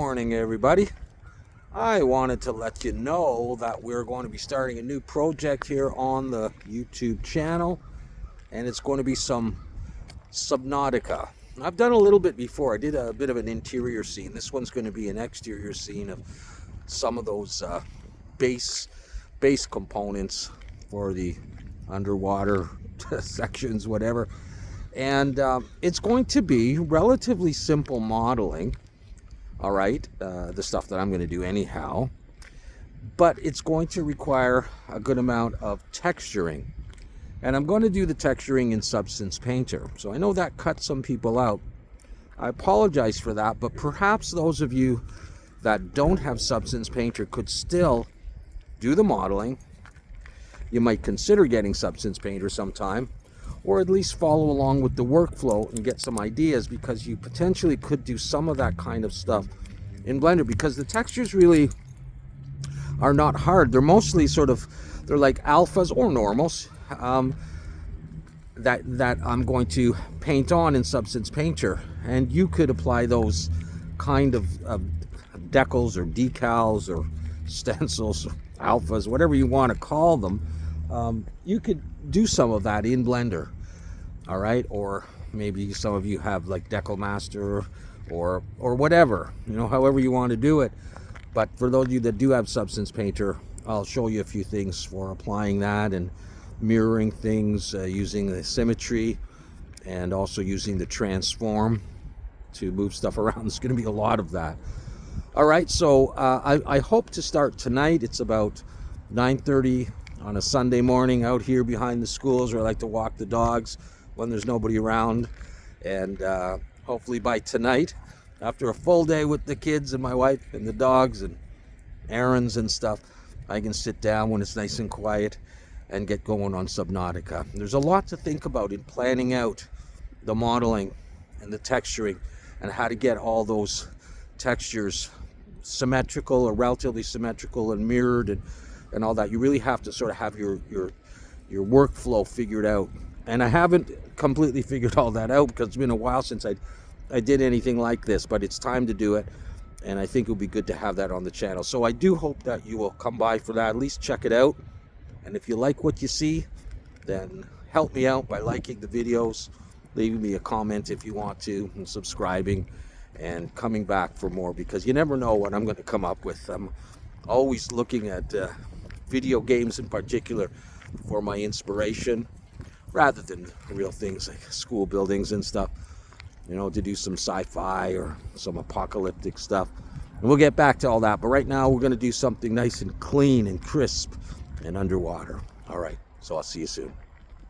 Morning, everybody. I wanted to let you know that we're going to be starting a new project here on the YouTube channel, and it's going to be some Subnautica. I've done a little bit before. I did a bit of an interior scene. This one's going to be an exterior scene of some of those base components for the underwater sections, whatever. And it's going to be relatively simple modeling. All right, the stuff that I'm going to do anyhow, but it's going to require a good amount of texturing, and I'm going to do the texturing in Substance Painter. So I know that cut some people out. I apologize for that, but perhaps those of you that don't have Substance Painter could still do the modeling. You might consider getting Substance Painter sometime, or at least follow along with the workflow and get some ideas, because you potentially could do some of that kind of stuff in Blender, because the textures really are not hard. They're mostly they're like alphas or normals that I'm going to paint on in Substance Painter, and you could apply those kind of decals or decals or stencils, alphas, whatever you want to call them. You could do some of that in Blender, all right? Or maybe some of you have like Decal Master or whatever, however you want to do it. But for those of you that do have Substance Painter, I'll show you a few things for applying that and mirroring things, using the symmetry and also using the transform to move stuff around. There's going to be a lot of that. All right, so I hope to start tonight. It's about 9:30 on a Sunday morning out here behind the schools, where I like to walk the dogs when there's nobody around. And hopefully by tonight, after a full day with the kids and my wife and the dogs and errands and stuff, I can sit down when it's nice and quiet and get going on Subnautica. There's a lot to think about in planning out the modeling and the texturing and how to get all those textures symmetrical or relatively symmetrical and mirrored and all that. You really have to sort of have your workflow figured out. And I haven't completely figured all that out, because it's been a while since I did anything like this, but it's time to do it, and I think it would be good to have that on the channel. So I do hope that you will come by for that, at least check it out. And if you like what you see, then help me out by liking the videos, leaving me a comment if you want to, and subscribing, and coming back for more, because you never know what I'm going to come up with. I'm always looking at video games in particular for my inspiration, rather than real things like school buildings and stuff, to do some sci-fi or some apocalyptic stuff. And we'll get back to all that, but right now we're going to do something nice and clean and crisp and underwater. All right, so I'll see you soon.